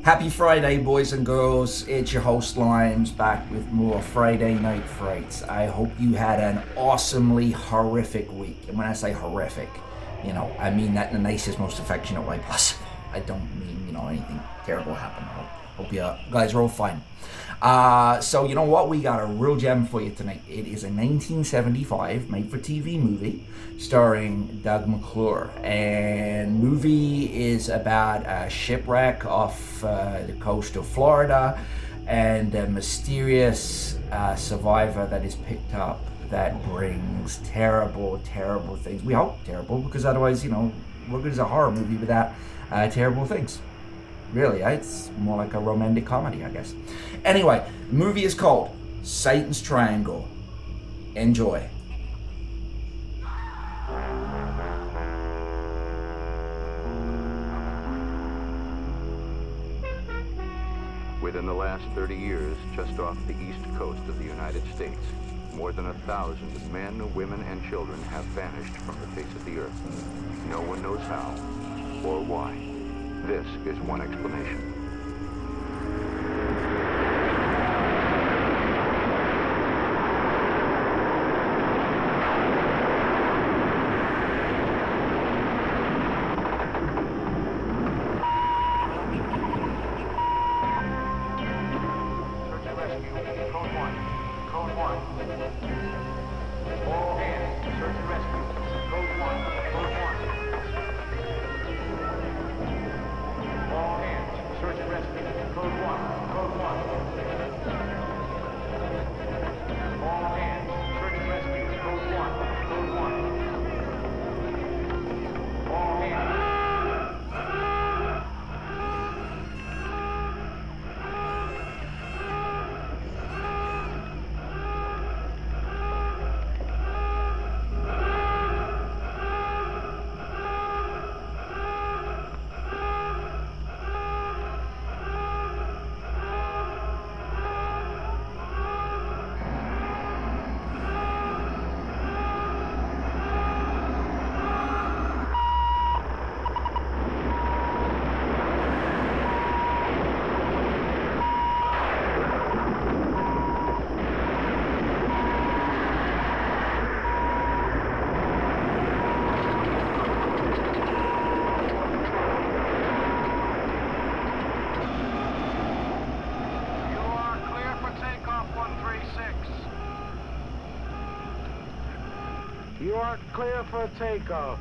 Happy Friday, boys and girls. It's your host, Limes, back with more Friday Night Frights. I hope you had an awesomely horrific week. And when I say horrific, I mean that in the nicest, most affectionate way possible. I don't mean, anything terrible happened. I hope you guys are all fine. So you know what? We got a real gem for you tonight. It is a 1975 made-for-TV movie starring Doug McClure. And movie is about a shipwreck off the coast of Florida and a mysterious survivor that is picked up that brings terrible, terrible things. We hope terrible, because otherwise, what good is a horror movie without terrible things? Really, it's more like a romantic comedy, I guess. Anyway, the movie is called Satan's Triangle. Enjoy. Within the last 30 years, just off the east coast of the United States, more than 1,000 men, women, and children have vanished from the face of the earth. No one knows how or why. This is one explanation. You are clear for takeoff.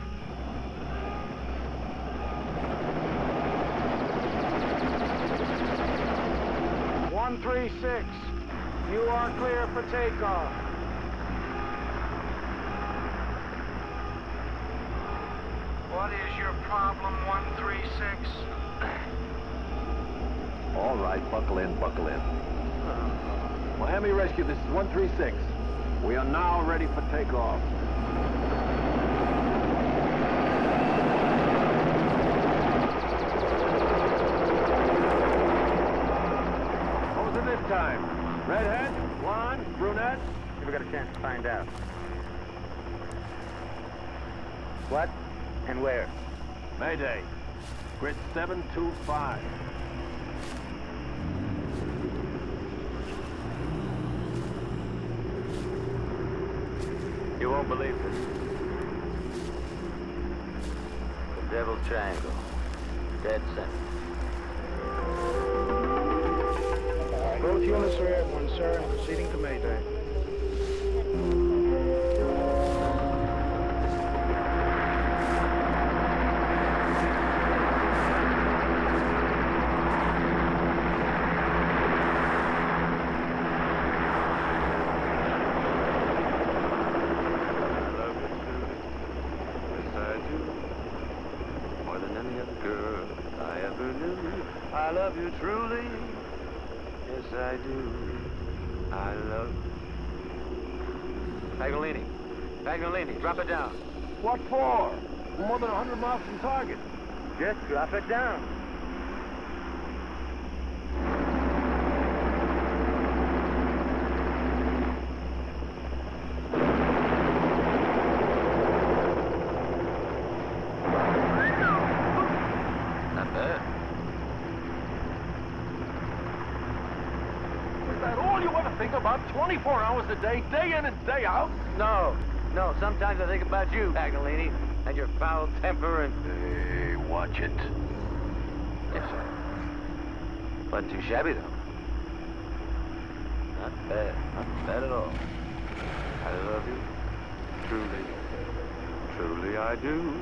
One, 3-6. You are clear for takeoff. What is your problem, 136? All right, buckle in, buckle in. Miami Rescue, this is 136. We are now ready for takeoff. What was it this time? Redhead? Blonde? Brunette? Never got a chance to find out. What and where? Mayday. Grid 725. You won't believe this. The Devil's Triangle. Dead center. Both units are at one, sir, and proceeding to Mayday. I love you truly. Yes, I do. I love you. Paganini, drop it down. What for? We're more than 100 miles from target. Just drop it down. Not bad. Is that all you ever think about 24 hours a day, day in and day out? No. Sometimes I think about you, Paganini, and your foul temper and... Hey, watch it. Yes, sir. Wasn't too shabby, though. Not bad at all. I love you. Truly I do.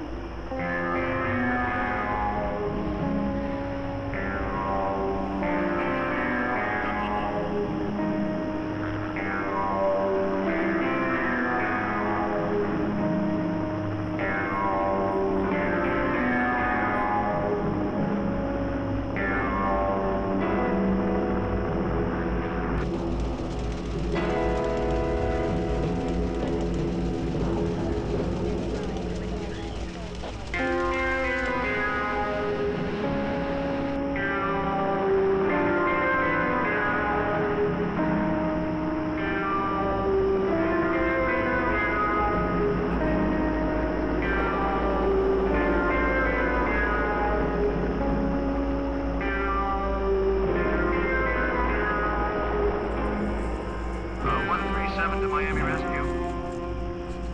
To Miami Rescue.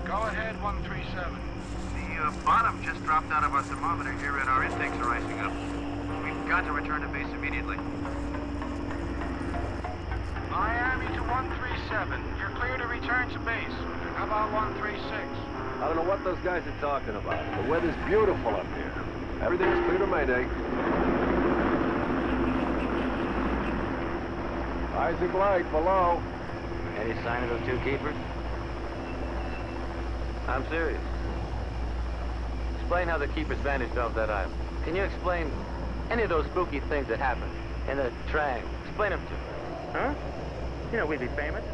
Go ahead, 137. The bottom just dropped out of our thermometer here and our intakes are rising up. We've got to return to base immediately. Miami to 137. You're clear to return to base. How about 136? I don't know what those guys are talking about. The weather's beautiful up here. Everything's clear to Mayday. Isaac Light, below. Any sign of those two keepers? I'm serious. Explain how the keepers vanished off that island. Can you explain any of those spooky things that happened in the Triangle? Explain them to me. Huh? You know, we'd be famous.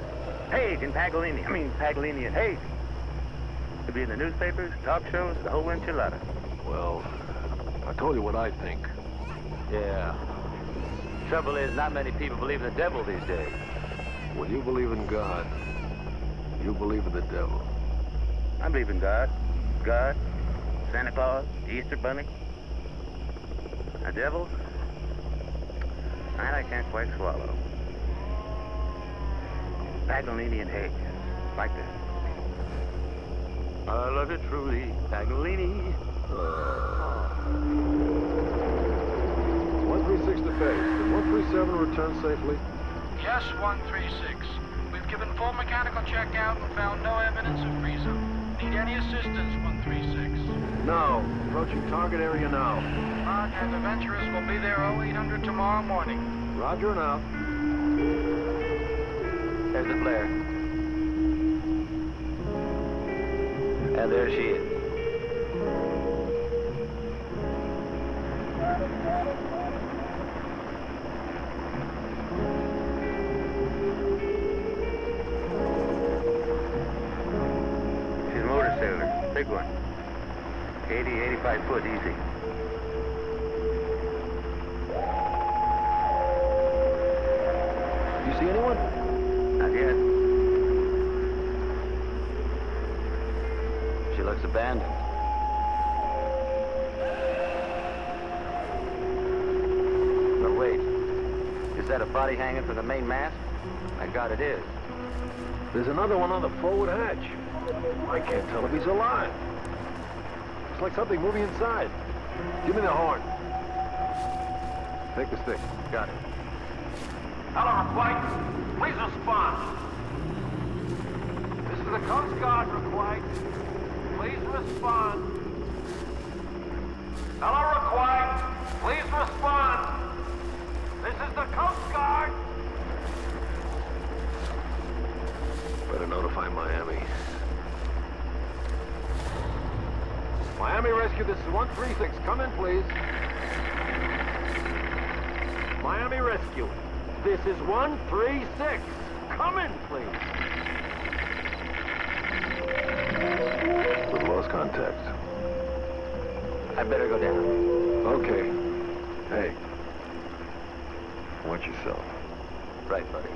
Haig and Paganini. Paganini and Haig. It'd be in the newspapers, talk shows, the whole enchilada. Well, I told you what I think. Yeah. Trouble is, not many people believe in the devil these days. When you believe in God, you believe in the devil. I believe in God, Santa Claus, Easter Bunny. A devil? That I can't quite swallow. Paganini and Haig. Like that. I love you truly, Paganini. 136 to base. Did 137 return safely? Yes, 136. We've given full mechanical checkout and found no evidence of freeze-up. Need any assistance, 136? No. Approaching target area now. Roger, the Venturers will be there 0800 tomorrow morning. Roger enough. There's the flare. And there she is. She's a motor sailor. Big one. 80, 85 foot easy. You see anyone? Not yet. She looks abandoned. But wait. Is that a body hanging from the main mast? My God, it is. There's another one on the forward hatch. I can't tell if he's alive. It's like something moving inside. Give me the horn. Take the stick. Got it. Hello, Frights. Please respond. This is the Coast Guard, Requite. Please respond. Hello, Requite. Please respond. This is the Coast Guard. Better notify Miami. Miami Rescue, this is 136. Come in, please. Miami Rescue, this is 136. Come in, please. We've lost contact. I better go down. Okay. Hey. Watch yourself. Right, buddy.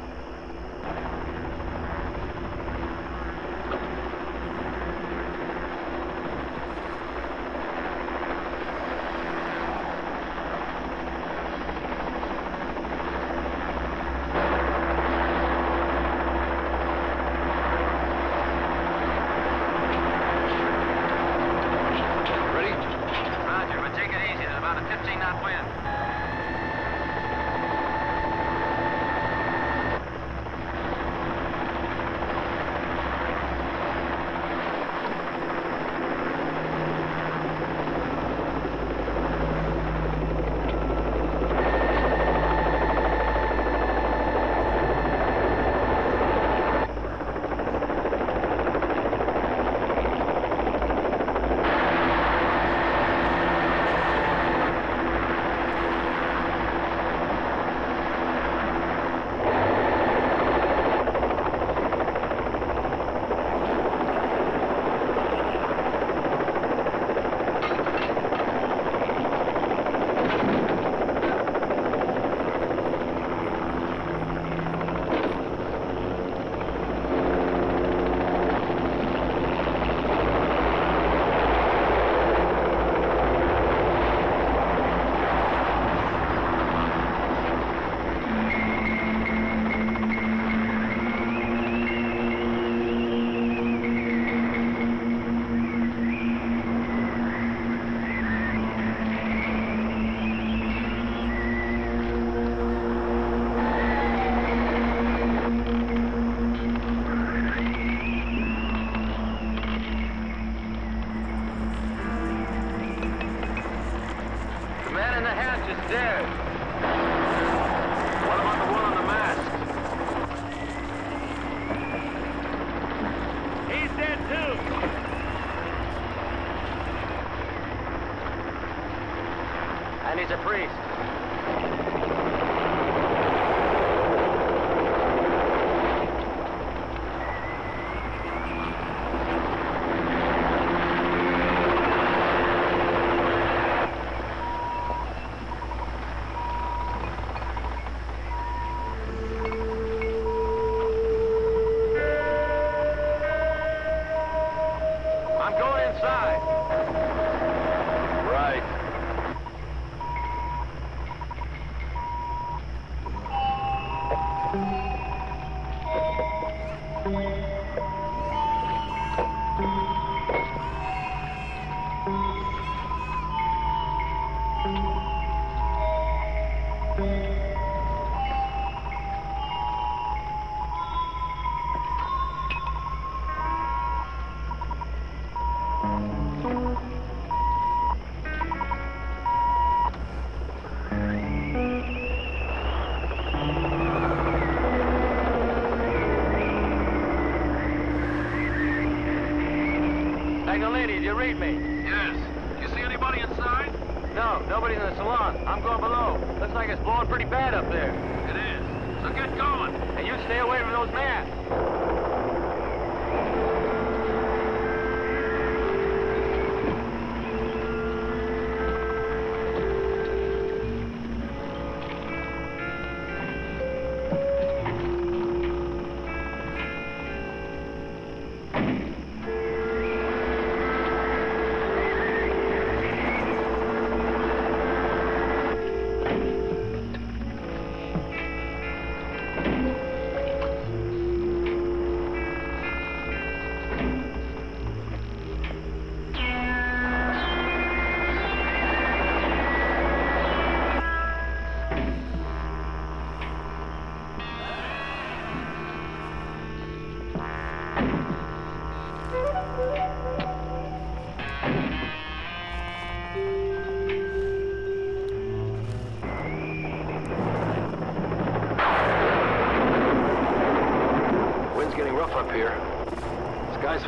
Lady, do you read me? Yes. You see anybody inside? No, nobody's in the salon. I'm going below. Looks like it's blowing pretty bad up there. It is. So get going. And you stay away from those men.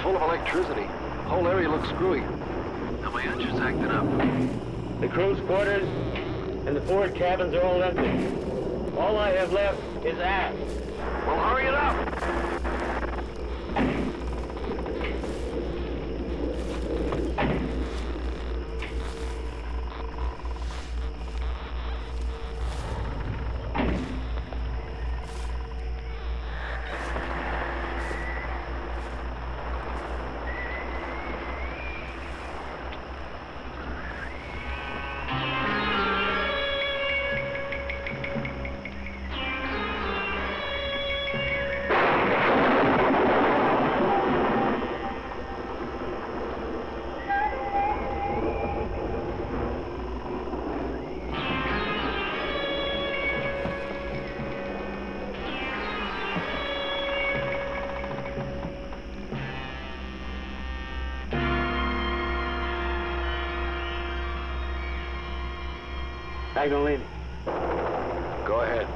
Full of electricity. Whole area looks screwy. Now my engine's acting up. The crew's quarters and the forward cabins are all empty. All I have left is aft. Well, hurry it up. Magdalene. Go ahead.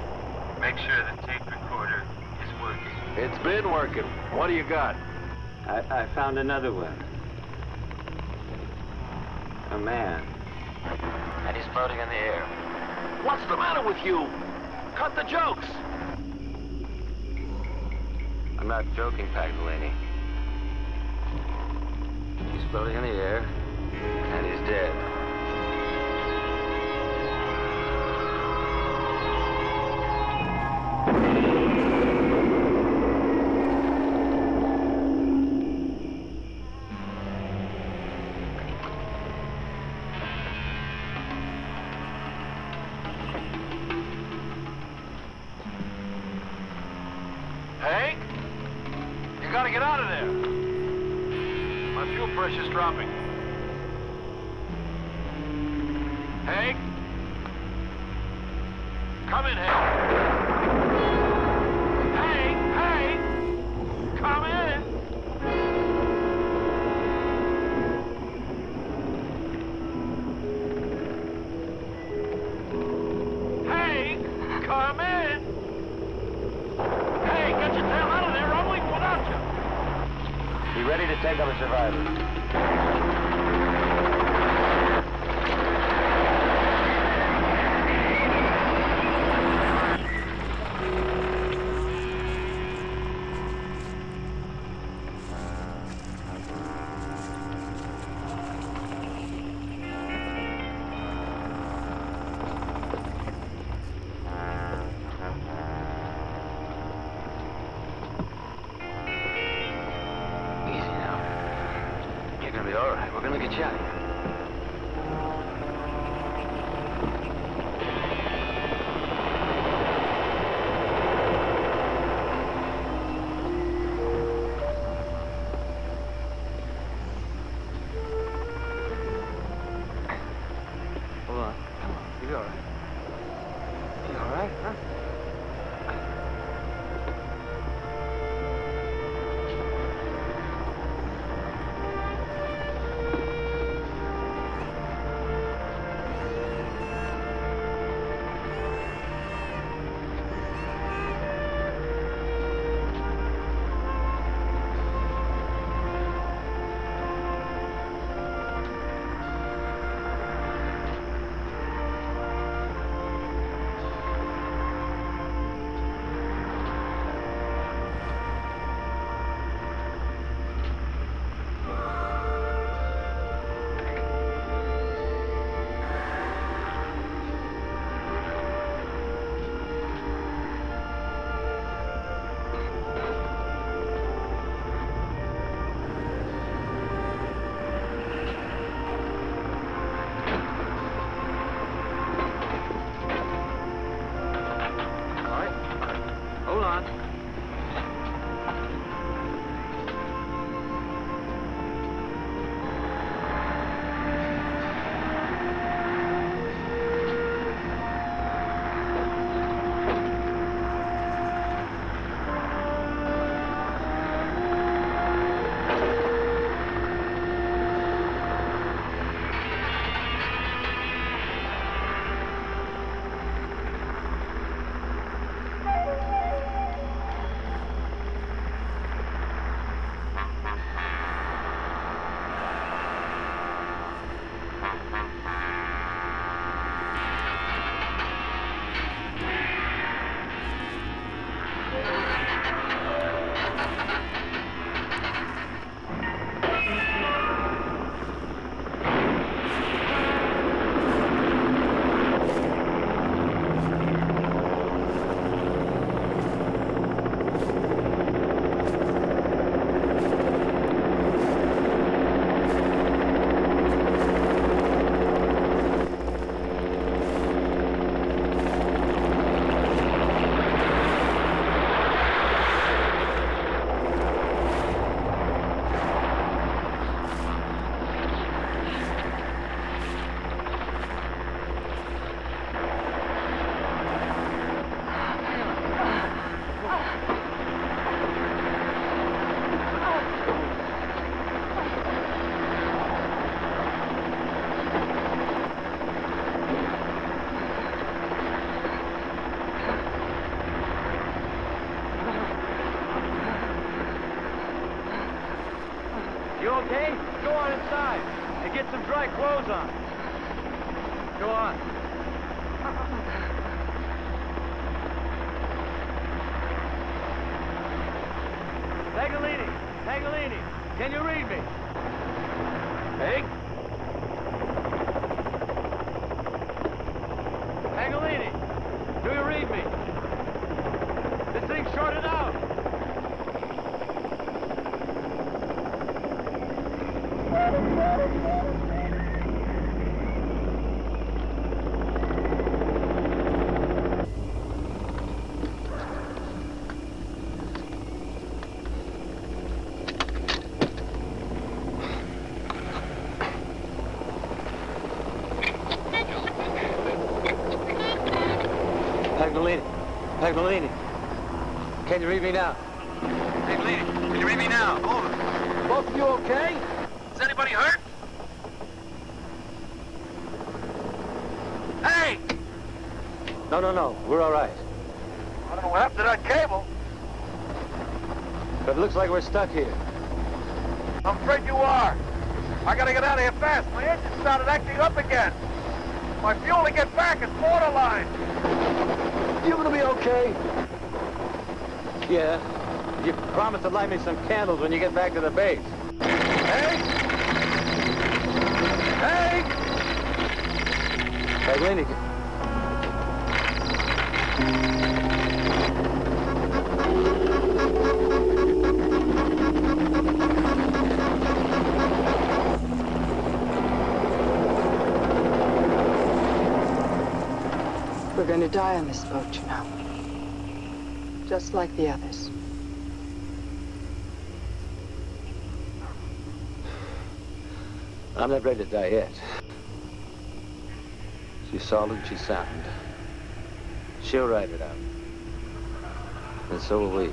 Make sure the tape recorder is working. It's been working. What do you got? I found another one. A man. And he's floating in the air. What's the matter with you? Cut the jokes. I'm not joking, Paganini. He's floating in the air, and he's dead. Hank? You gotta get out of there. My fuel pressure's dropping. Hank? Come in, Hank. Hank! Come in! Hank! Come in! Hey, get your tail out of there! I'm leaving without you! Be ready to take up a survivor. I'll get you out of here. Hold on. Come on. You'll be all right. You all right, huh? Hold on. You okay? Go on inside and get some dry clothes on. Go on. Paganini, can you read me? Peg? Paganini, do you read me? This thing's shorted out. Paganini, can you read me now? Paganini, can you read me now? Over. Both of you okay? Is anybody hurt? Hey! No, we're all right. I don't know what happened to that cable. But it looks like we're stuck here. I'm afraid you are. I gotta get out of here fast. My engine started acting up again. My fuel to get back is borderline. You gonna be okay? Yeah. You promised to light me some candles when you get back to the base. Hey! Hey! Paganini. going to die on this boat, you know. Just like the others. I'm not ready to die yet. She's solid, she's sound. She'll ride it out. And so will we.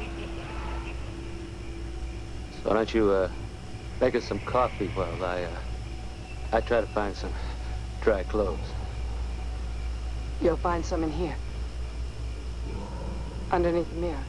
So why don't you, make us some coffee while I try to find some dry clothes. You'll find some in here. Underneath the mirror.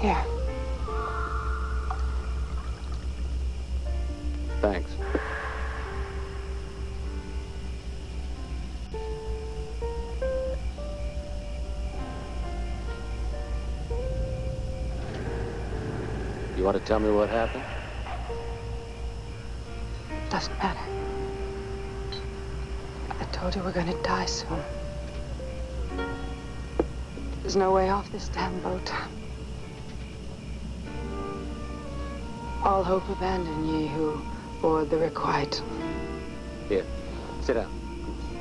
Here. Thanks. You want to tell me what happened? Doesn't matter. I told you we're gonna die soon. There's no way off this damn boat. All hope abandon ye who board the requite. Here, sit down.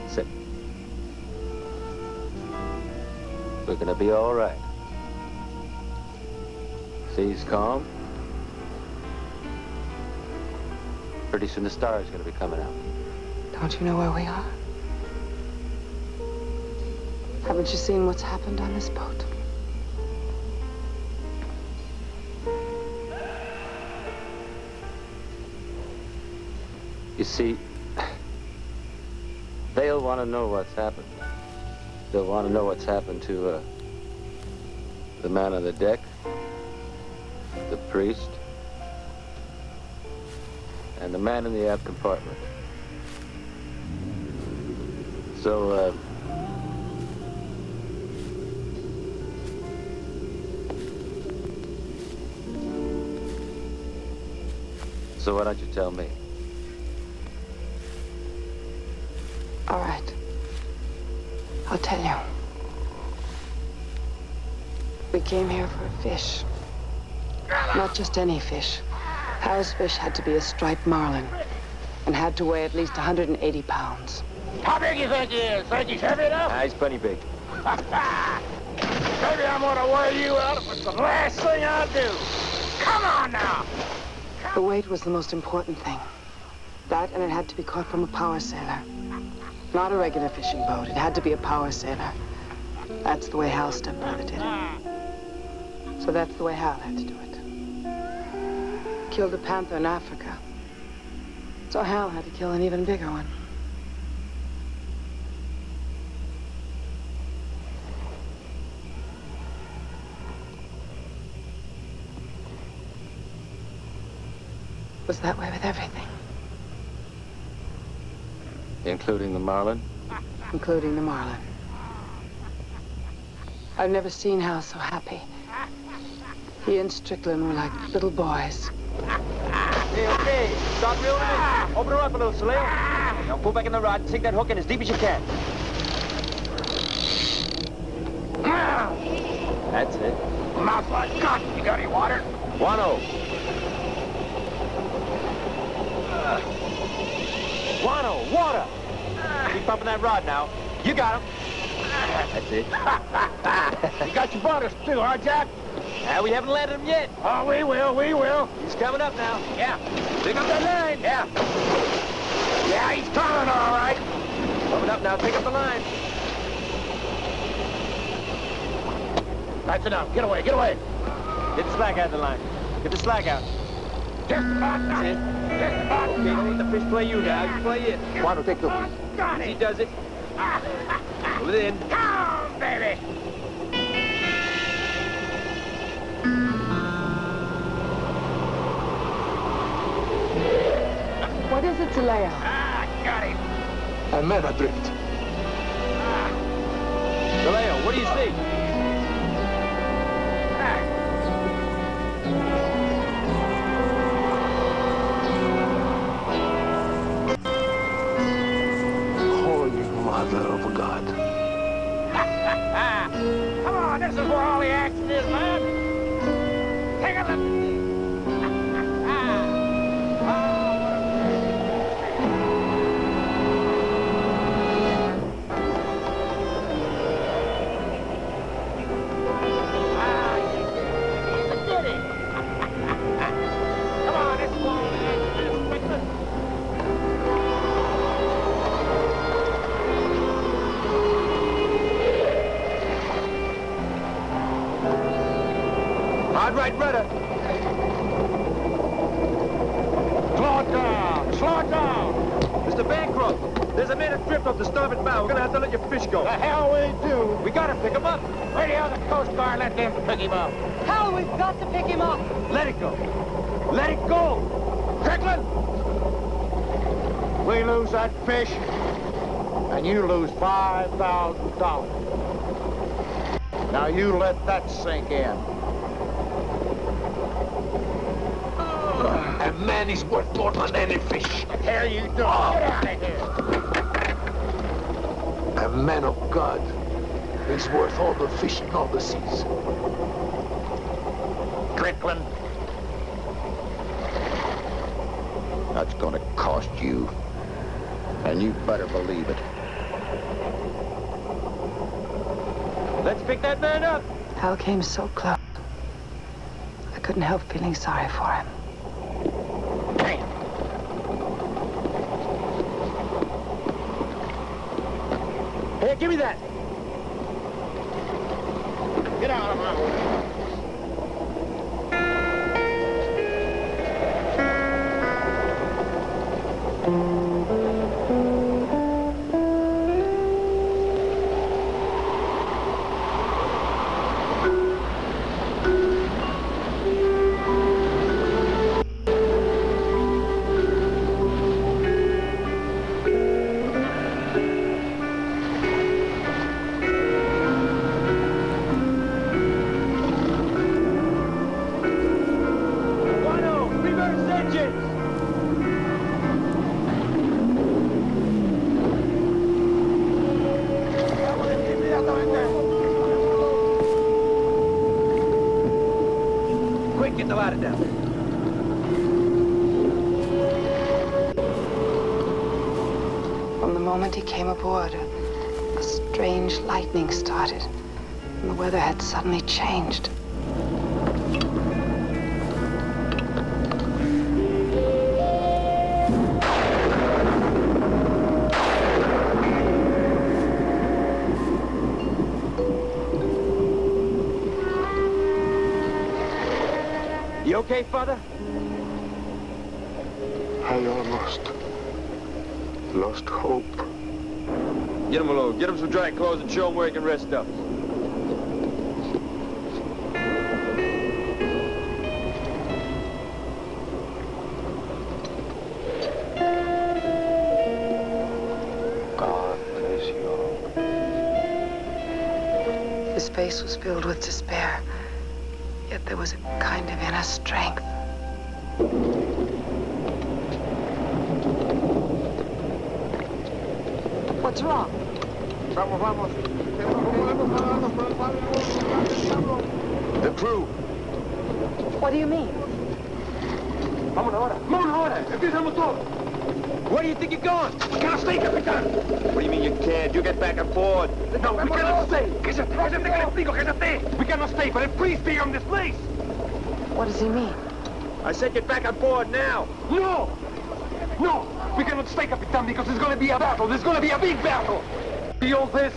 Sit. We're gonna be all right. Sea's calm. Pretty soon the star's gonna be coming out. Don't you know where we are? Haven't you seen what's happened on this boat? You see, they'll want to know what's happened. They'll want to know what's happened to the man on the deck, the priest, and the man in the aft compartment. So, so why don't you tell me? All right. I'll tell you. We came here for a fish. Not just any fish. Hal's fish had to be a striped marlin and had to weigh at least 180 pounds. How big you think he is? Think he's heavy enough? He's plenty big. Maybe I'm gonna wear you out if it's the last thing I do. Come on now! The weight was the most important thing. That, and it had to be caught from a power sailor. Not a regular fishing boat. It had to be a power sailor. That's the way Hal's stepbrother did it. So that's the way Hal had to do it. Killed a panther in Africa. So Hal had to kill an even bigger one. It was that way with everything. Including the marlin? Including the marlin. I've never seen Hal so happy. He and Strickland were like little boys. Hey, okay. Start reeling in. Open her up a little, Saleo. Now pull back in the rod and sink that hook in as deep as you can. That's it. Mouth like cotton. You got any water? 1-0. 1-0. Water. Keep pumping that rod now. You got him. That's it. You got your butters too, huh, Jack? We haven't landed him yet. Oh, we will, we will. He's coming up now. Yeah. Pick up that line. Yeah. Yeah, he's coming, all right. Coming up now. Pick up the line. That's enough. Get away, get away. Get the slack out of the line. Get the slack out. Just about That's it. Just about Okay, don't let the fish play you now. You play it. Why don't take the lead? Got He it. does it. Within. Come, baby. What is it, Zaleo? Ah, got him. A man adrift. Galeo, what do you see? Holy Mother of God. Come on, this is where all the action is, man. Take a look. Hard right rudder. Slow it down! Slow it down! Mr. Bancroft, there's a man adrift off the starboard bow. We're gonna have to let your fish go. The hell we do! We gotta pick him up. Radio the Coast Guard, let them pick him up. Hal, we've got to pick him up. Let it go. Let it go. Strickland! We lose that fish, and you lose $5,000. Now you let that sink in. A man is worth more than any fish. What the hell you doing? Get out of here! A man of God is worth all the fish in all the seas. Strickland. That's gonna cost you. And you better believe it. Let's pick that man up. Hal came so close. I couldn't help feeling sorry for him. Damn. Hey, give me that. Get out of my way. Quick, get the ladder down. From the moment he came aboard, a strange lightning started, and the weather had suddenly changed. You okay, Father? I almost lost hope. Get him alone. Get him some dry clothes and show him where he can rest up. God bless you all. His face was filled with despair, yet there was a kind of inner strength. What's wrong? The crew. What do you mean? Vámonos ahora. Vámonos ahora. Empieza el motor. Where do you think you're going? We cannot stay, Capitán. What do you mean you can't? You get back on board. No, we cannot stay. Cállate, cállate, que le explico, cállate. We cannot stay, but please stay on this place. What does he mean? I said get back on board now. No! No! We cannot stay, Capitán, because there's gonna be a battle. There's gonna be a big battle.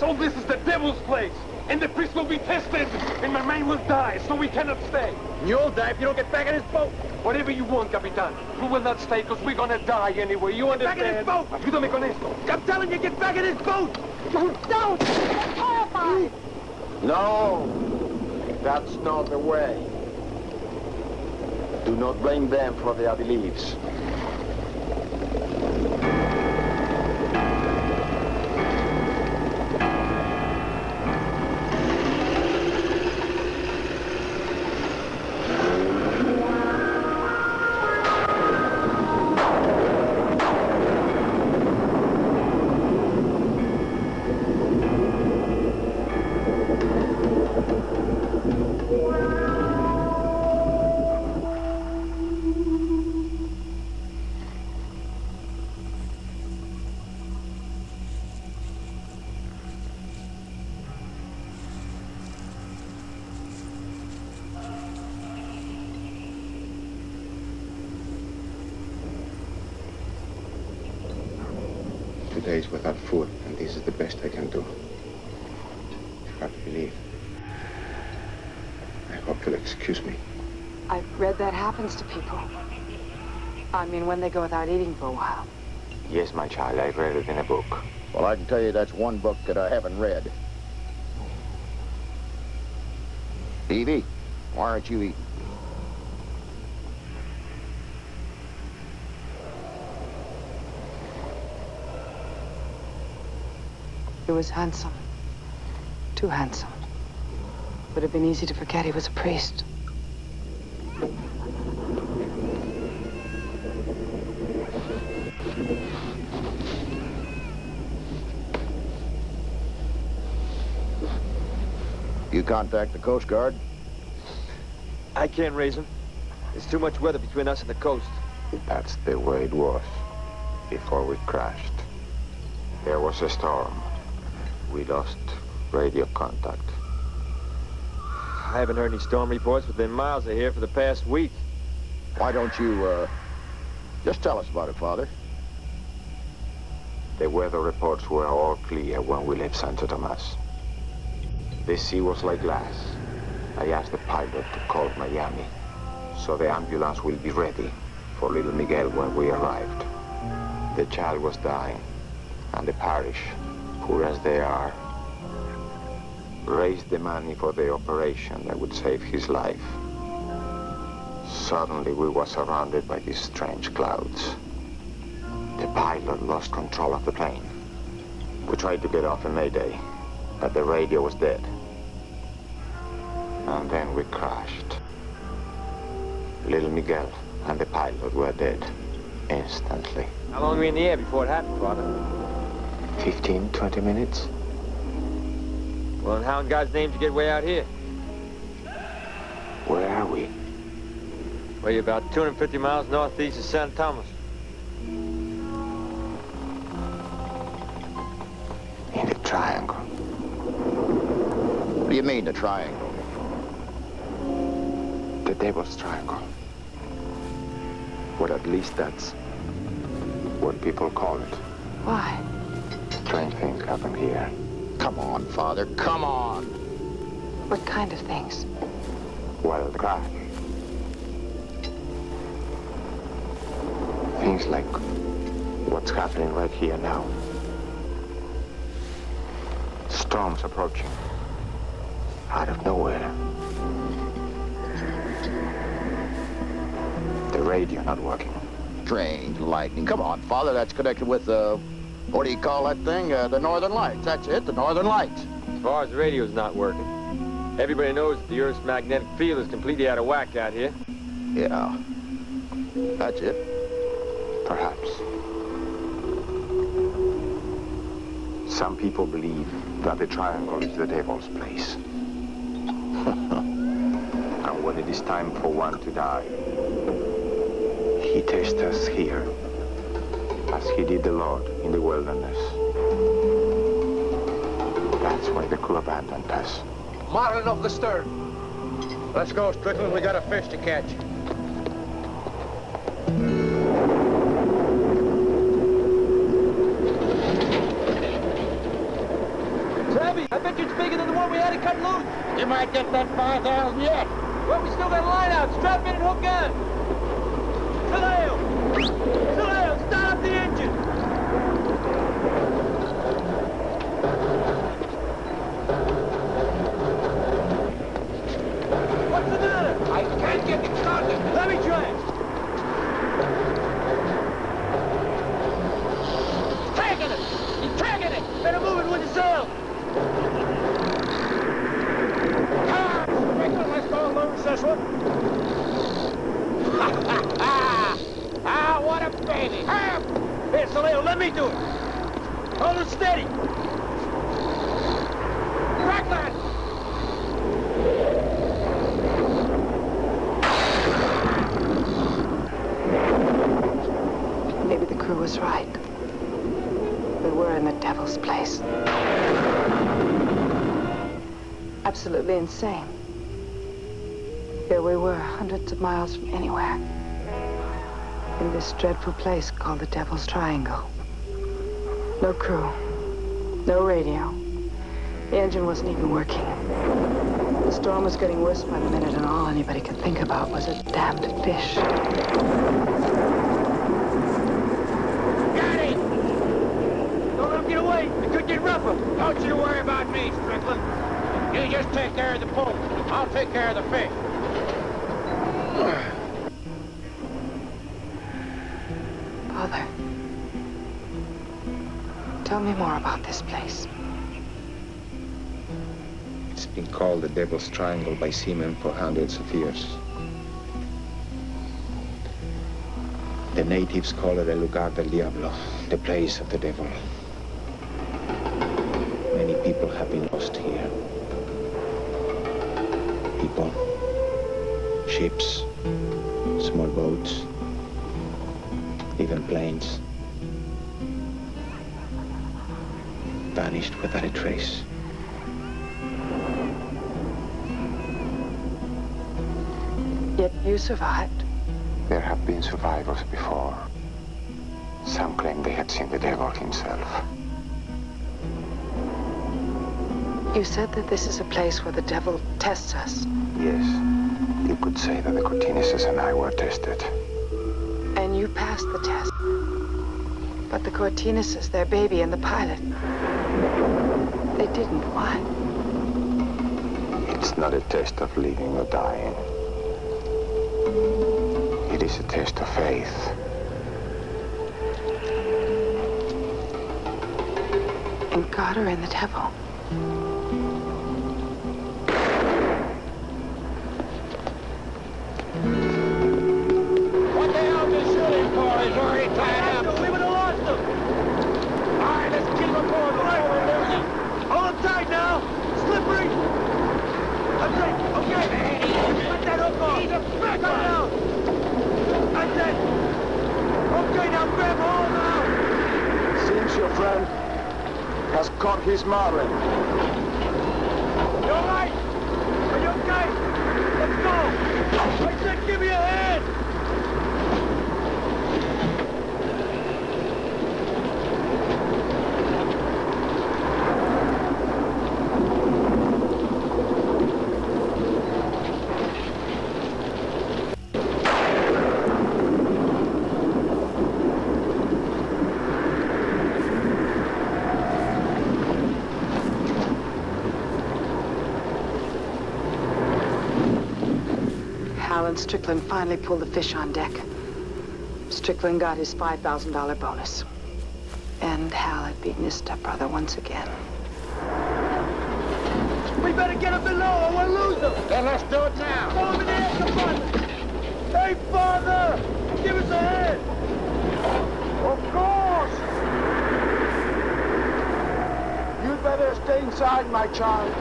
All this is the devil's place. And the priest will be tested, and my man will die, so we cannot stay. You'll die if you don't get back in his boat. Whatever you want, Capitán. We will not stay, because we're gonna die anyway. You understand? Back in his boat! Ayúdame con esto. I'm telling you, get back in his boat! Don't! I'm horrified! No, that's not the way. Do not blame them for their beliefs. days without food, and this is the best I can do. It's hard to believe. I hope you'll excuse me. I've read that happens to people. I mean, when they go without eating for a while. Yes, my child, I read it in a book. Well, I can tell you that's one book that I haven't read. Evie, why aren't you eating? He was handsome. Too handsome. Would have been easy to forget he was a priest. You contact the Coast Guard? I can't raise him. There's too much weather between us and the coast. That's the way it was before we crashed. There was a storm. We lost radio contact. I haven't heard any storm reports within miles of here for the past week. Why don't you, just tell us about it, Father? The weather reports were all clear when we left Santo Tomas. The sea was like glass. I asked the pilot to call Miami, so the ambulance will be ready for little Miguel when we arrived. The child was dying, and the parish, poor as they are, raised the money for the operation that would save his life. Suddenly, we were surrounded by these strange clouds. The pilot lost control of the plane. We tried to get off in Mayday, but the radio was dead. And then we crashed. Little Miguel and the pilot were dead instantly. How long were we in the air before it happened, Father? 15, 20 minutes. Well, and how in God's name did you get way out here? Where are we? Well, you're about 250 miles northeast of San Thomas. In the Triangle. What do you mean, the Triangle? The Devil's Triangle. Well, at least that's what people call it. Why? Strange things happen here. Come on, Father, come on! What kind of things? Well, the crash. Things like what's happening right here now. Storms approaching. Out of nowhere. The radio not working. Strange lightning. Come on, Father, that's connected with, what do you call that thing? The Northern Lights. That's it, the Northern Lights. As far as the radio's not working. Everybody knows that the Earth's magnetic field is completely out of whack out here. Yeah. That's it. Perhaps. Some people believe that the Triangle is the Devil's place. And when it is time for one to die, he tests us here, as he did the Lord in the wilderness. That's why the crew abandoned us. Marlin off the stern. Let's go, Strickland. We got a fish to catch. Tabby, I bet you it's bigger than the one we had to cut loose. You might get that 5,000 yet. Well, we still got a line out. Strap in and hook in. Taleo! Taleo, start up the engine! What's the matter? I can't get it started. Let me try it. Tagging it! He's tagging it! Better move it with the sail! Let's go loose this one. Ah, what a baby. Here, Saleo, let me do it. Hold it steady. Crack that. Maybe the crew was right. We were in the Devil's place. Absolutely insane. Here we were, hundreds of miles from anywhere. In this dreadful place called the Devil's Triangle. No crew. No radio. The engine wasn't even working. The storm was getting worse by the minute, and all anybody could think about was a damned fish. Got it! Don't let him get away. It could get rougher. Don't you worry about me, Strickland. You just take care of the boat. I'll take care of the fish. Father, tell me more about this place. It's been called the Devil's Triangle by seamen for hundreds of years. The natives call it El Lugar del Diablo, the place of the devil. Many people have been lost here. People, ships, small boats, even planes. Vanished without a trace. Yet you survived. There have been survivors before. Some claim they had seen the devil himself. You said that this is a place where the devil tests us. Yes, you could say that the Cortineses and I were tested. And you passed the test. But the Cortineses, their baby, and the pilot, they didn't. Why? It's not a test of living or dying. It is a test of faith. In God or in the devil? What the hell is shooting for? He's already tied up. We would have lost him. All right, let's keep him aboard before we lose him. Hold him tight now. Slippery. That's it. Okay. Let that hook off. He's a back out. That's it. Okay, now grab hold now. Seems your friend has caught his marlin. You all right? Are you okay? Let's go. I said give me a hand. Hal and Strickland finally pulled the fish on deck. Strickland got his $5,000 bonus. And Hal had beaten his stepbrother once again. We better get him below or we'll lose him. Then let's do it now. Throw him in the air compartment. Hey, Father! Give us a hand. Of course! You'd better stay inside, my child.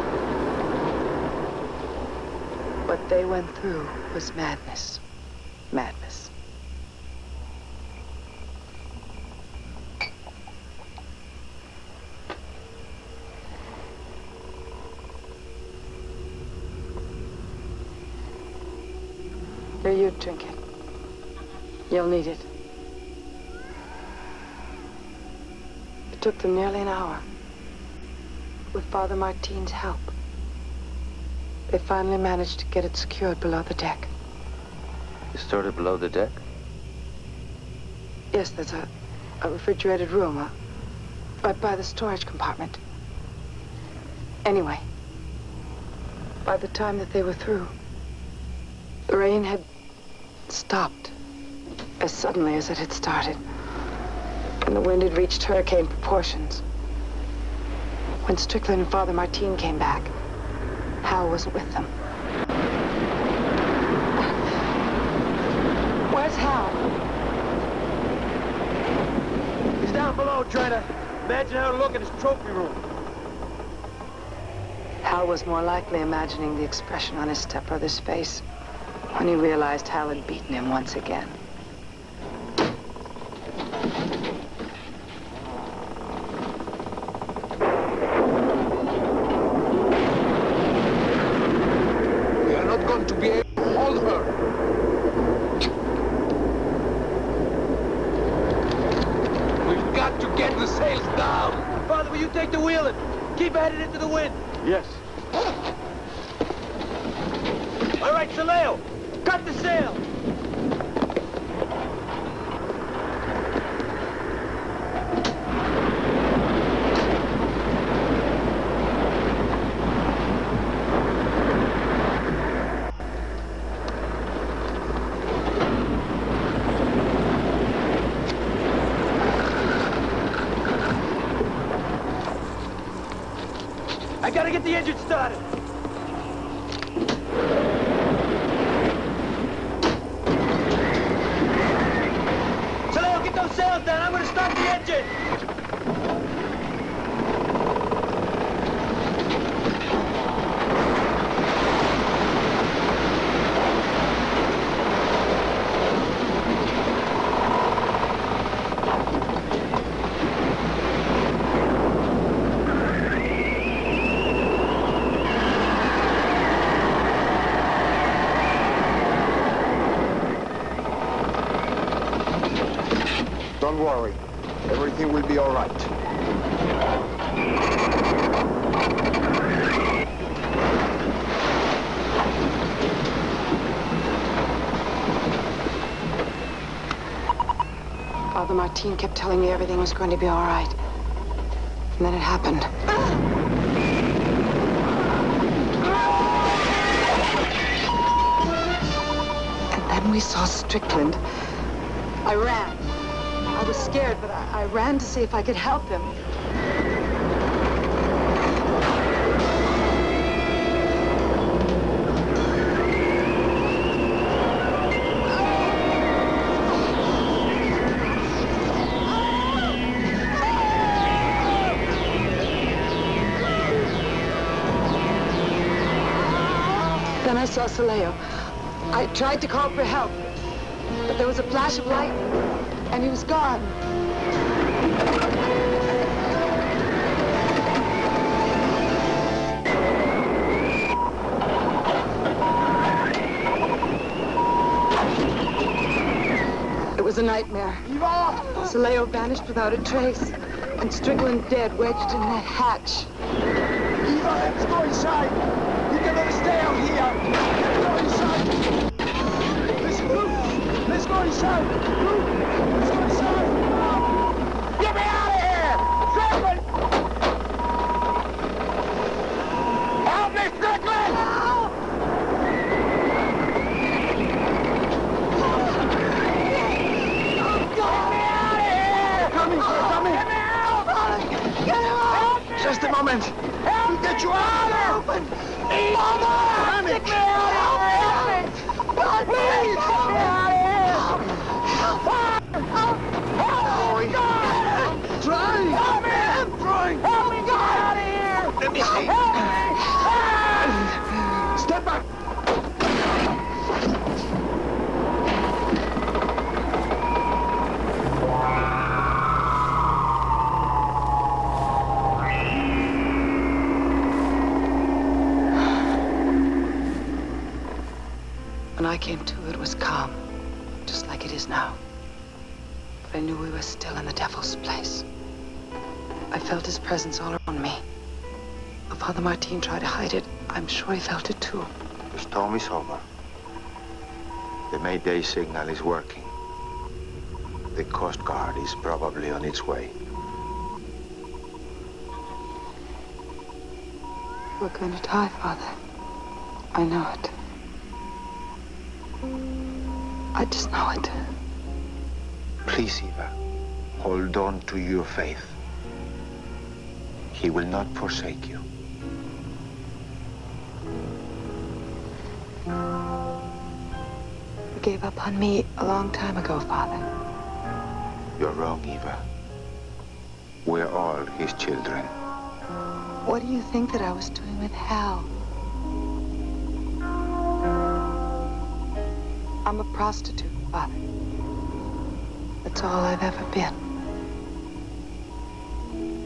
What they went through was madness. Madness. Here, you drink it. You'll need it. It took them nearly an hour. With Father Martin's help. They finally managed to get it secured below the deck. You stored below the deck? Yes, there's a refrigerated room right by the storage compartment. Anyway, by the time that they were through, the rain had stopped as suddenly as it had started, and the wind had reached hurricane proportions. When Strickland and Father Martin came back, Hal wasn't with them. Where's Hal? He's down below, Trainer. Imagine how to look at his trophy room. Hal was more likely imagining the expression on his stepbrother's face when he realized Hal had beaten him once again. We are not going to be able to hold her. We've got to get the sails down. Father, will you take the wheel and keep headed into the wind? Yes. All right, Saleo, cut the sail. I gotta get the engine started. Saleo, get those sails down. I'm gonna start the engine. Don't worry. Everything will be all right. Father Martin kept telling me everything was going to be all right. And then it happened. And then we saw Strickland. I ran. I was scared, but I ran to see if I could help him. Then I saw Saleo. I tried to call for help, but there was a flash of light, and he was gone. It was a nightmare. Saleo vanished without a trace, and Strickland dead, wedged in that hatch. Eva, let's go inside. You can never stay out here. Let's go inside. Listen, Luke. Let's go inside. Luke, let's go inside. Get me out of here! Strickland! Help me, Strickland! Help! Get me out of here! Coming, sir, coming! Get me out! Get him out! Just a moment. Help! Get you out! Open! Mama! Panic! Get me out of here! Please! Get me out of here! Help! Sorry. Try! Help me! I'm trying! Help me get out of here! Let me see. Help me! Step back. When I came to, it was calm, just like it is now. But I knew we were still in the devil's place. I felt his presence all around me. If Father Martin tried to hide it, I'm sure he felt it too. The storm is over. The Mayday signal is working. The Coast Guard is probably on its way. We're going to die, Father. I know it. I just know it. Please, Eva, hold on to your faith. He will not forsake you. You gave up on me a long time ago, Father. You're wrong, Eva. We're all his children. What do you think that I was doing with Hal? I'm a prostitute, Father. That's all I've ever been.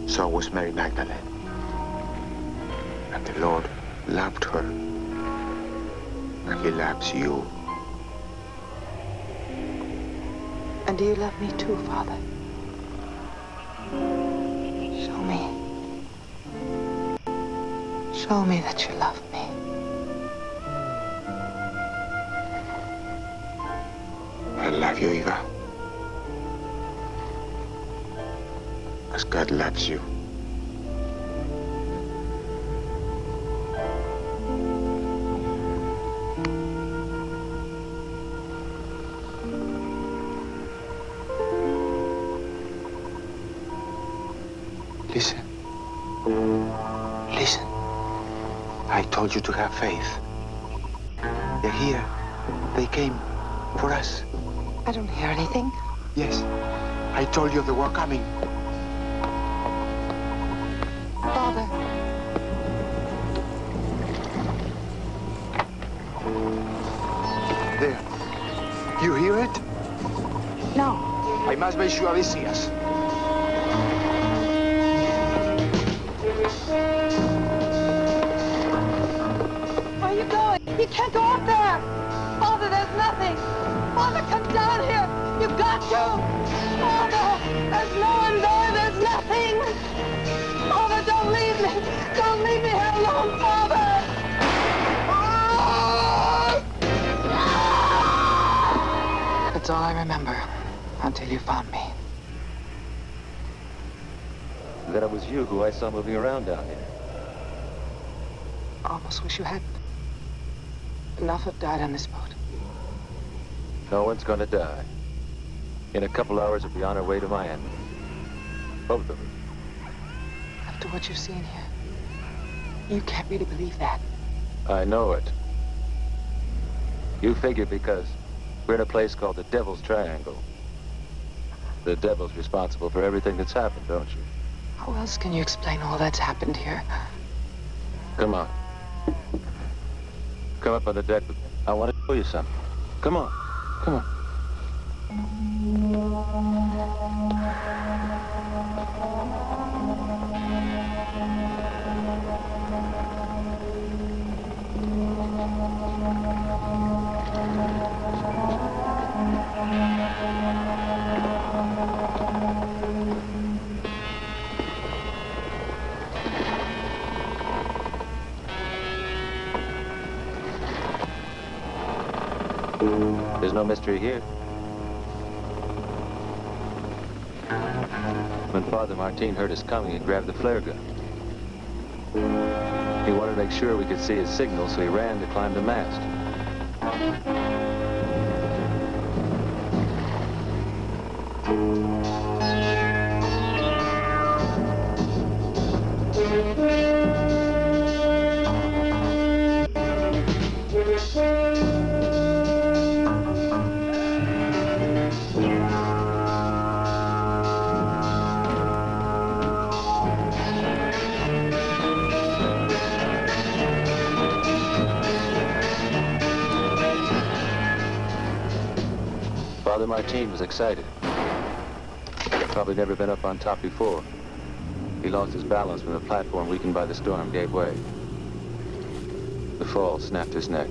So was Mary Magdalene. And the Lord loved her. And he loves you. And do you love me too, Father? Show me that you love me. I love you, Eva. As God loves you. Listen. Listen. I told you to have faith. They're here. They came for us. I don't hear anything. Yes. I told you they were coming. Father. There. You hear it? No. I must make sure they see us. Where are you going? You can't go up there! Father, there's nothing! Father, come down here! You've got to! Father, there's no one there! There's nothing! Father, don't leave me! Don't leave me here alone, Father! That's all I remember, until you found me. That it was you who I saw moving around down here. Almost wish you hadn't. Enough have died on this boat. No one's gonna die. In a couple hours, we'll be on our way to Miami. Both of them. After what you've seen here, you can't really believe that. I know it. You figure because we're in a place called the Devil's Triangle. The devil's responsible for everything that's happened, don't you? How else can you explain all that's happened here? Come on. Come up on the deck with me. I want to show you something. Come on. Come on. There's no mystery here. When Father Martin heard us coming, he grabbed the flare gun. He wanted to make sure we could see his signal, so he ran to climb the mast. Father Martin was excited. Probably never been up on top before. He lost his balance when the platform, weakened by the storm, gave way. The fall snapped his neck.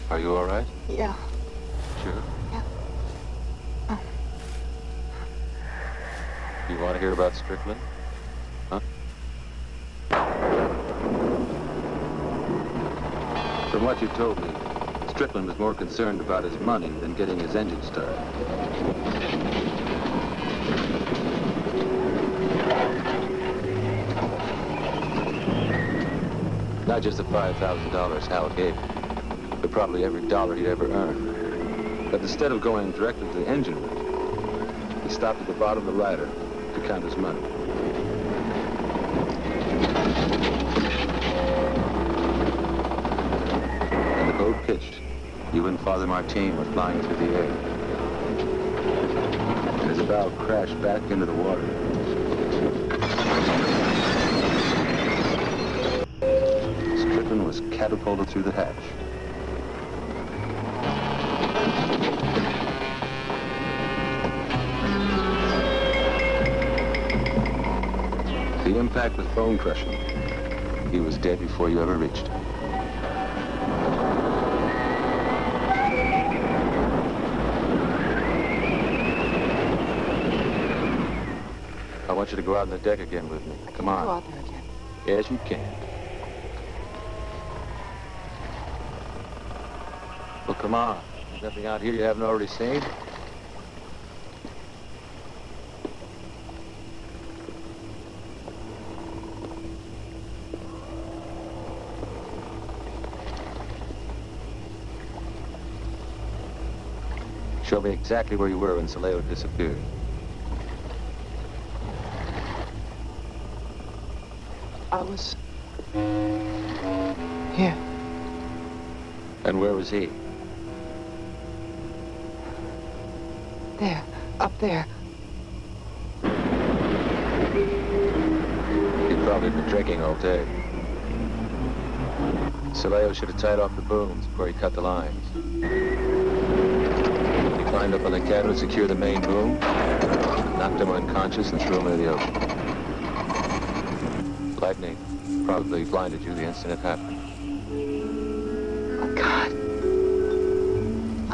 Are you all right? Yeah. Sure. Yeah. You want to hear about Strickland? Huh? From what you told me, Strickland was more concerned about his money than getting his engine started. Not just the $5,000 Hal gave him, but probably every dollar he'd ever earned. But instead of going directly to the engine room, he stopped at the bottom of the ladder to count his money. And the boat pitched. You and Father Martin were flying through the air. And as the bow crashed back into the water, Strickland was catapulted through the hatch. The impact was bone-crushing. He was dead before you ever reached him. I want you to go out on the deck again with me. Come on. Go out there again. Yes, you can. Well, come on. There's nothing out here you haven't already seen. Show me exactly where you were when Saleo disappeared. I was here. And where was he? There, up there. He'd probably been drinking all day. Saleo should have tied off the booms before he cut the lines. He climbed up on the cabin to secure the main boom, knocked him unconscious and threw him into the ocean. Lightning probably blinded you the instant it happened. Oh, God.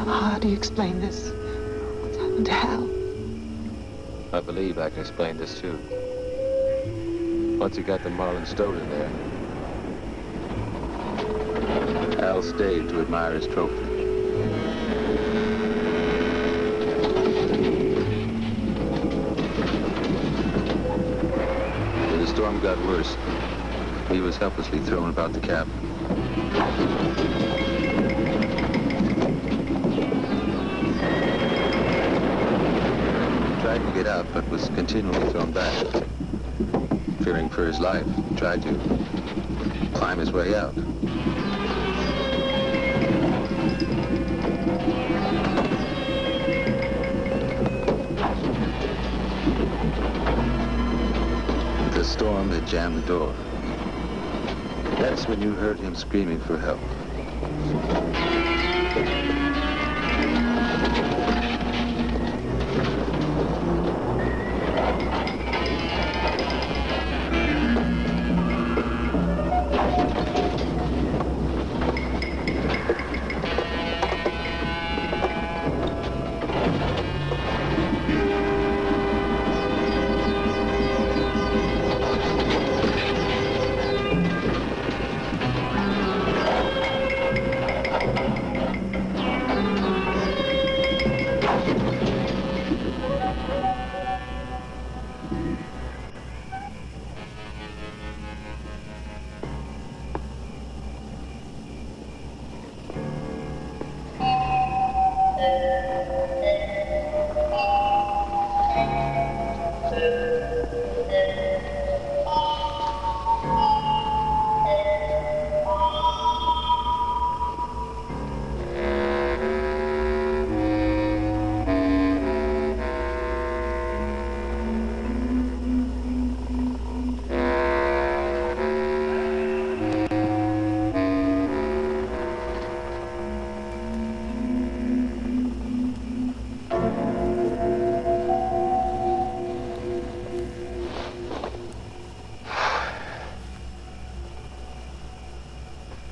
How do you explain this? What's happened to Hal? I believe I can explain this too. Once he got the Marlin stowed in there, Al stayed to admire his trophy. When the storm got worse, he was helplessly thrown about the cabin. He tried to get out, but was continually thrown back. Fearing for his life, he tried to climb his way out. The storm had jammed the door. That's when you heard him screaming for help.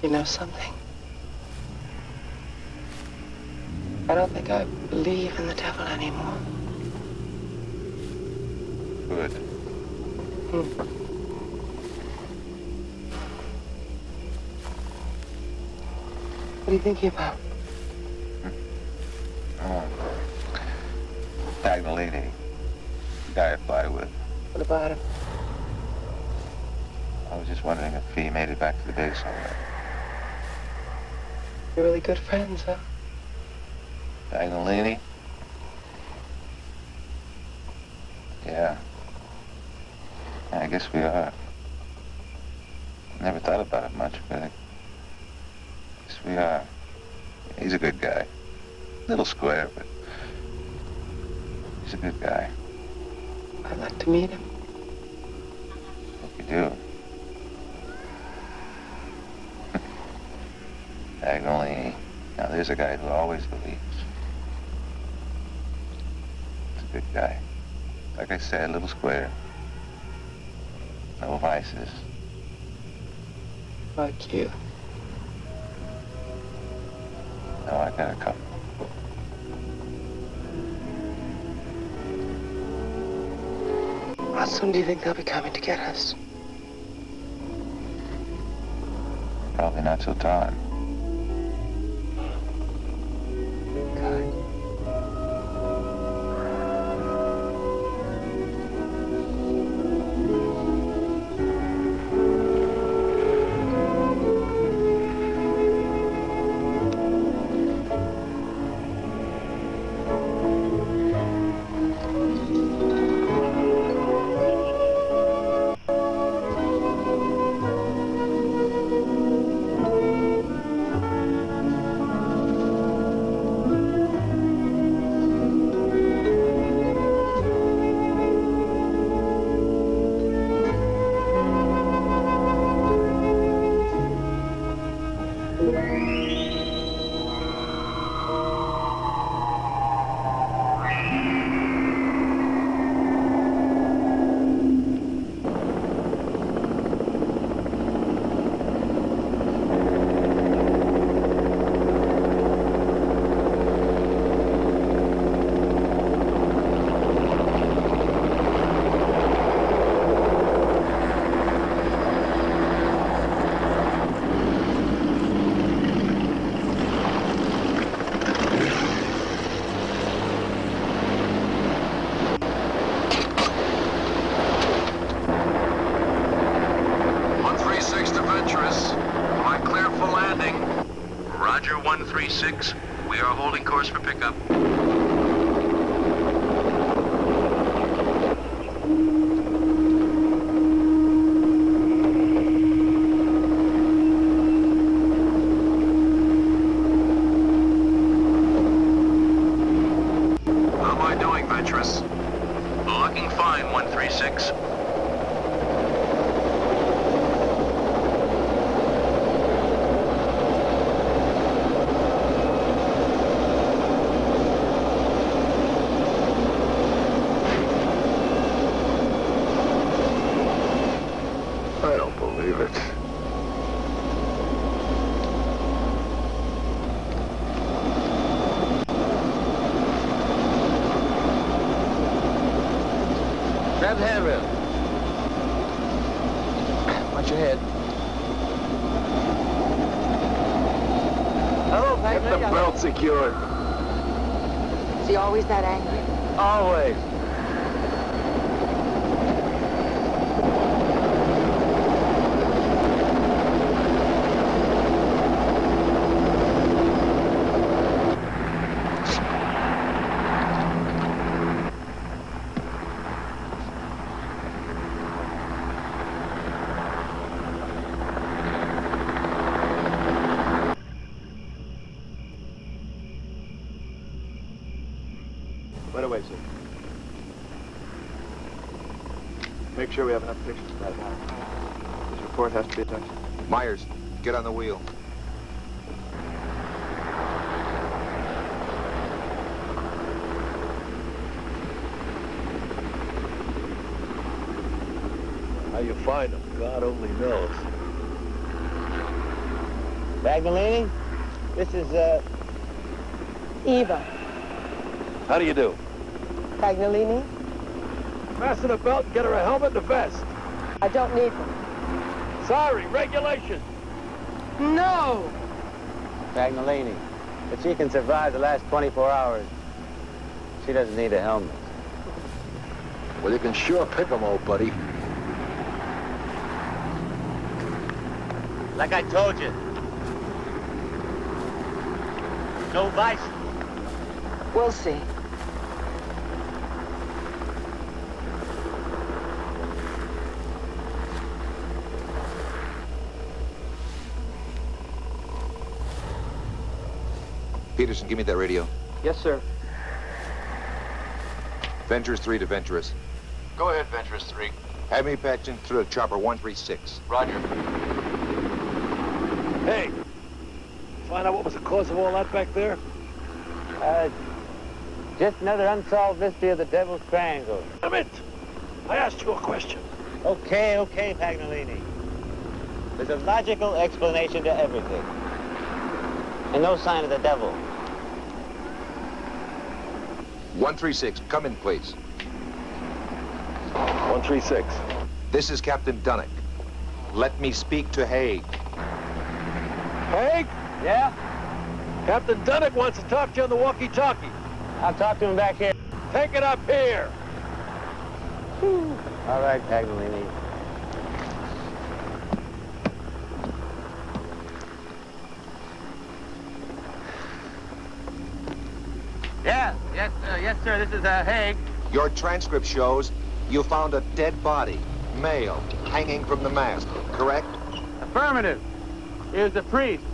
You know something? I don't think I believe in the devil anymore. Good. What are you thinking about? Paganini, the guy I fly with. What about him? I was just wondering if he made it back to the base somewhere. You're really good friends, huh? Paganini? Yeah. I guess we are. Never thought about it much, but I guess we are. He's a good guy. A little square, but he's a good guy. I'd like to meet him. Hope you do. Paganini. Now there's a guy who always believes. He's a good guy. Like I said, a little square. No vices. Like you. No, I got a couple. How soon do you think they'll be coming to get us? Probably not till dawn. Good. Roger, 136. We are holding course for pickup. How am I doing, Venturous? Looking fine, 136. I don't believe it. Grab the handrail. Watch your head. Hello, Pat. Get the belt secured. Is he always that angry? Always. Right away, sir. Make sure we have enough pictures for that now. This report has to be attached. Myers, get on the wheel. How you find them, God only knows. Magdalene, this is, Eva. How do you do? Pagnolini? Fasten the belt and get her a helmet and a vest. I don't need them. Sorry, regulation. No! Pagnolini, if she can survive the last 24 hours, she doesn't need a helmet. Well, you can sure pick them, old buddy. Like I told you. No vice. We'll see. Peterson, give me that radio. Yes, sir. Venturous 3 to Venturous. Go ahead, Venturous 3. Have me patched in through the chopper 136. Roger. Hey, find out what was the cause of all that back there? Just another unsolved mystery of the Devil's Triangle. Damn it! I asked you a question. Okay, Pagnolini. There's a logical explanation to everything. And no sign of the devil. 136, come in, please. 136. This is Captain Dunnick. Let me speak to Haig. Haig? Yeah? Captain Dunnick wants to talk to you on the walkie-talkie. I'll talk to him back here. Take it up here. Whew. All right, Paganini. Yes, sir. This is Haig. Your transcript shows you found a dead body, male, hanging from the mast, correct? Affirmative. He was a priest,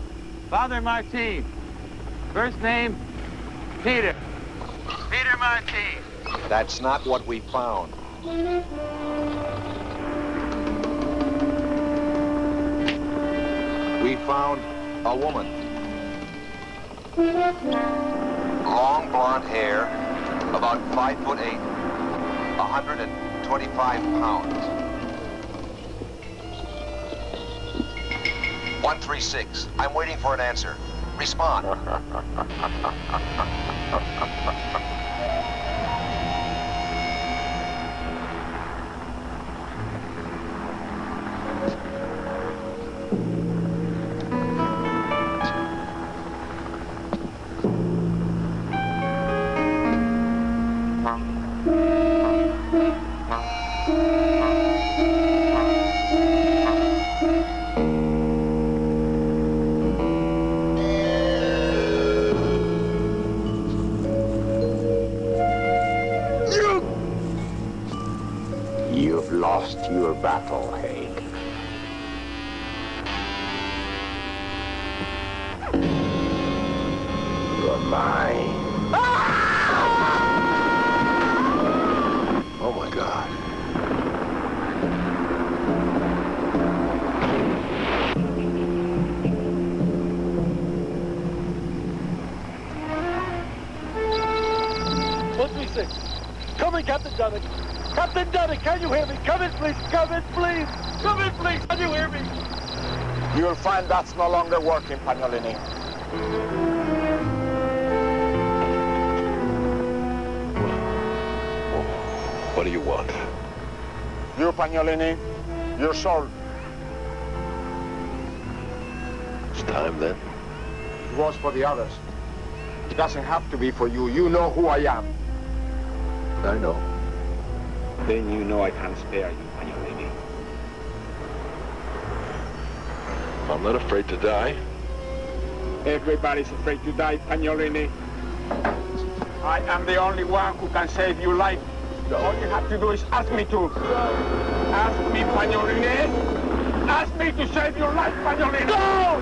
Father Martin. First name, Peter. Peter Martin. That's not what we found. We found a woman. Long blonde hair, about 5'8", 125 pounds. 136. I'm waiting for an answer. Respond. You've lost your battle, Haig. You're mine. Oh my God. Come in, Captain Dunnick. Captain Dunnick, can you hear me? Come in, please. Come in, please. Come in, please. Can you hear me? You'll find that's no longer working, Pagnolini. What do you want? You, Pagnolini, your soul. It's time then. It was for the others. It doesn't have to be for you. You know who I am. I know. Then you know I can't spare you, Pagnolini. I'm not afraid to die. Everybody's afraid to die, Pagnolini. I am the only one who can save your life. All you have to do is ask me to. Ask me, Pagnolini. Ask me to save your life, Pagnolini. No!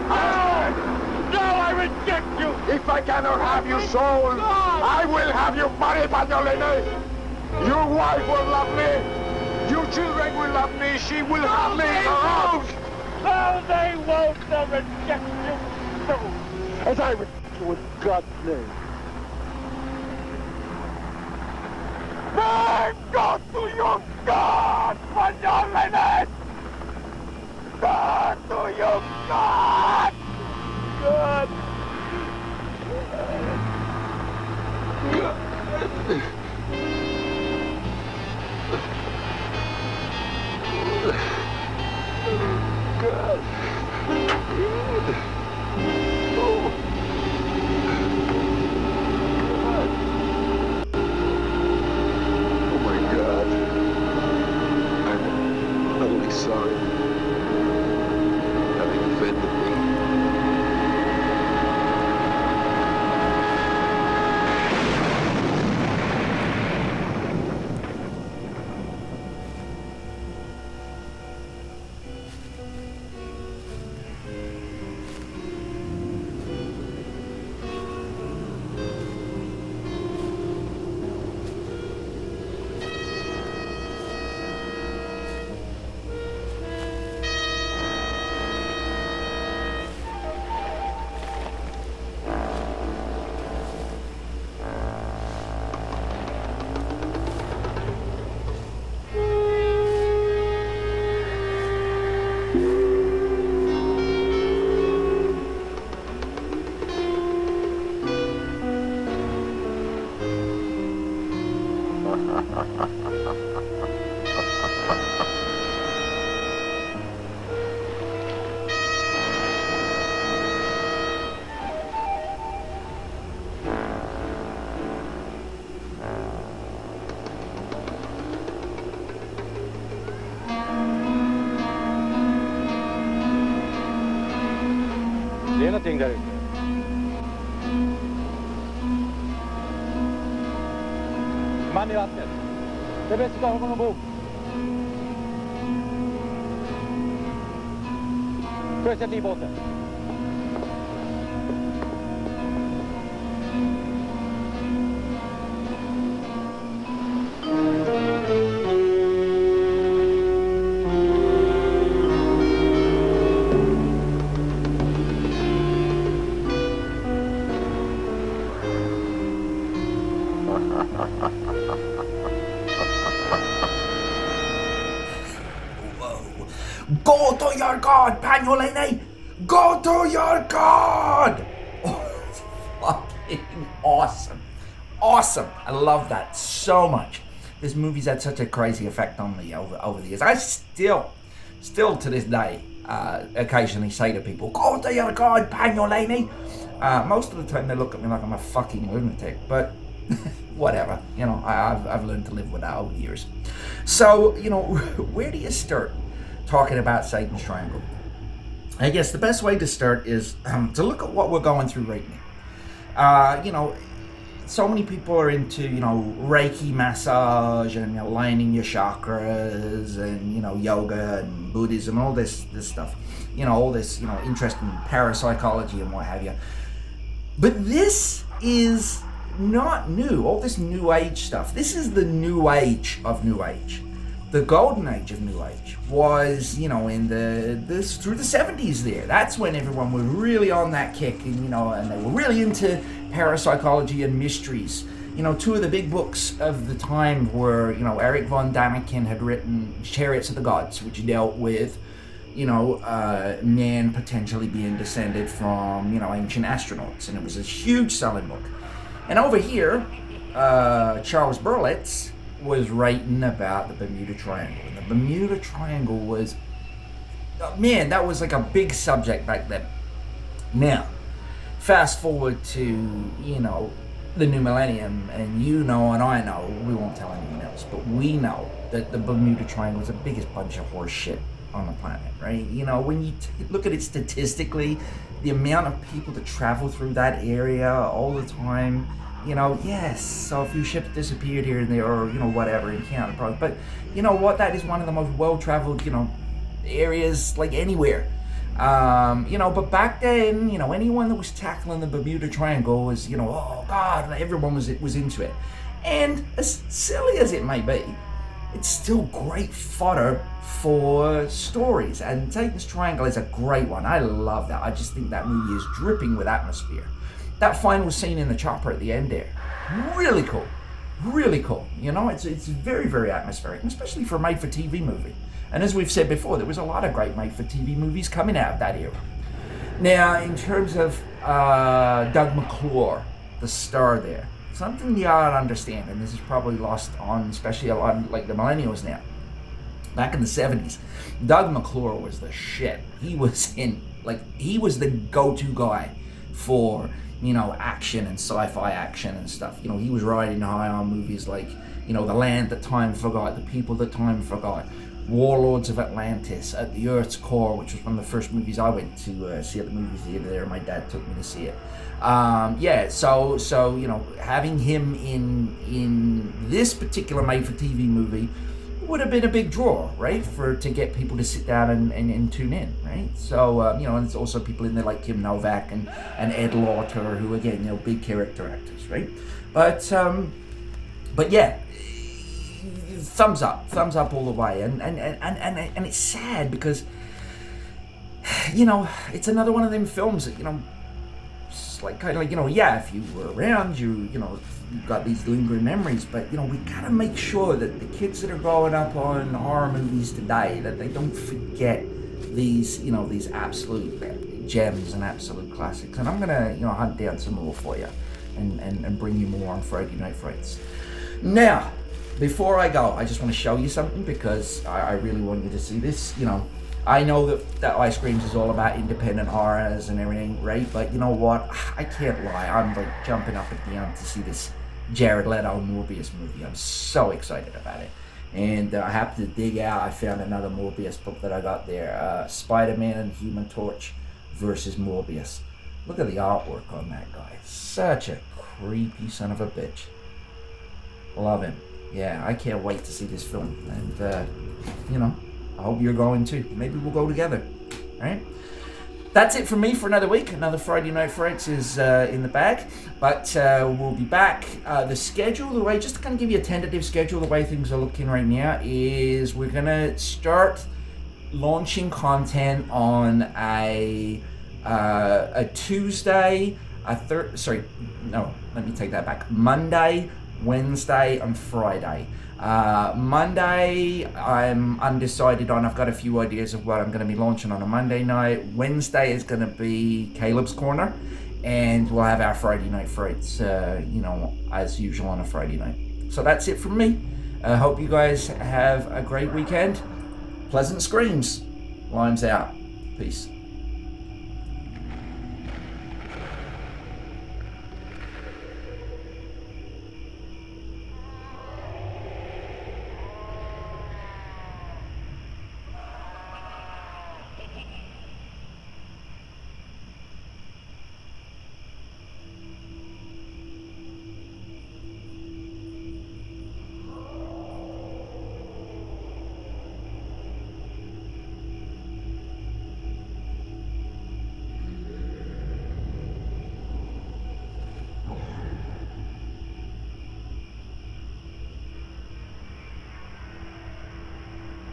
No, I reject you! If I cannot have your soul, I will have your body, Pagnolini. Your wife will love me. Your children will love me. She will have me. No, they won't. They'll reject you. No. As I reject you in God's name. Then go to your God, Pagnolini! Go to your God! God! God. Oh my God. I'm utterly sorry. Having offended me. Det är någonting där ute. Man i vattnet. Det är bäst att ta honom ombord. Sjösätt livbåten. Go to your god, Pagnolini! Go to your god! Oh, it's fucking awesome. Awesome. I love that so much. This movie's had such a crazy effect on me over the years. I still to this day, occasionally say to people, go to your god, Pagnolini! Most of the time they look at me like I'm a fucking lunatic, but whatever. You know, I've learned to live with that over the years. So, you know, where do you start talking about Satan's Triangle? I guess the best way to start is to look at what we're going through right now. You know, so many people are into, you know, Reiki massage and, you know, lining your chakras and, you know, yoga and Buddhism, all this stuff. You know, all this, you know, interest in parapsychology and what have you. But this is not new. All this New Age stuff. This is the New Age of New Age. The golden age of New Age was, you know, in through the 70s there. That's when everyone was really on that kick, and, you know, and they were really into parapsychology and mysteries. You know, two of the big books of the time were, you know, Eric von Daniken had written Chariots of the Gods, which dealt with, you know, man potentially being descended from, you know, ancient astronauts, and it was a huge selling book. And over here, Charles Berlitz was writing about the Bermuda Triangle. And the Bermuda Triangle was, man, that was like a big subject back then. Now, fast forward to, you know, the new millennium, and you know and I know, we won't tell anyone else, but we know that the Bermuda Triangle is the biggest bunch of horse shit on the planet, right? You know, when you look at it statistically, the amount of people that travel through that area all the time, you know, yes, so a few ships disappeared here and there, or, you know, whatever, encountered problems. But you know what? That is one of the most well-traveled, you know, areas, like, anywhere. You know, but back then, you know, anyone that was tackling the Bermuda Triangle was, you know, oh God, everyone was into it. And as silly as it may be, it's still great fodder for stories. And Satan's Triangle is a great one. I love that. I just think that movie is dripping with atmosphere. That final scene in the chopper at the end there, really cool, really cool. You know, it's very, very atmospheric, especially for a made-for-TV movie. And as we've said before, there was a lot of great made-for-TV movies coming out of that era. Now, in terms of Doug McClure, the star there, something you ought to understand, and this is probably lost on, especially a lot of, like, the millennials now. Back in the 70s, Doug McClure was the shit. He was the go-to guy for, you know, action and sci-fi action and stuff. You know, he was riding high on movies like, you know, The Land That Time Forgot, The People That Time Forgot, Warlords of Atlantis, At the Earth's Core, which was one of the first movies I went to see at the movie theater there. My dad took me to see it. Yeah, so you know, having him in this particular made-for-TV movie would have been a big draw, right, to get people to sit down and tune in, right? So, you know, and there's also people in there like Kim Novak and Ed Lauter, who, again, you know, big character actors, right? But yeah, thumbs up all the way. And it's sad because, you know, it's another one of them films that, you know, it's like, kind of like, you know, yeah, if you were around, you know, you've got these lingering memories, but, you know, we gotta make sure that the kids that are growing up on horror movies today, that they don't forget these, you know, these absolute gems and absolute classics. And I'm gonna, you know, hunt down some more for you and bring you more on Friday Night Frights. Now, before I go, I just want to show you something because I really want you to see this. You know, I know that iScreemZ is all about independent horrors and everything, right? But you know what? I can't lie. I'm like jumping up and down to see this Jared Leto Morbius movie. I'm so excited about it. And I happened to dig out. I found another Morbius book that I got there. Spider-Man and Human Torch versus Morbius. Look at the artwork on that guy. Such a creepy son of a bitch. Love him. Yeah, I can't wait to see this film. And, you know, I hope you're going too. Maybe we'll go together. All right? That's it from me for another week. Another Friday Night Frights is in the bag. But we'll be back. The schedule, the way, just to kind of give you a tentative schedule, the way things are looking right now is we're going to start launching content on a Tuesday, let me take that back. Monday, Wednesday, and Friday. Monday, I'm undecided on. I've got a few ideas of what I'm going to be launching on a Monday night. Wednesday is going to be Caleb's Corner, and we'll have our Friday Night Frights, as usual on a Friday night. So that's it from me. I hope you guys have a great weekend. Pleasant screams. Limes out. Peace.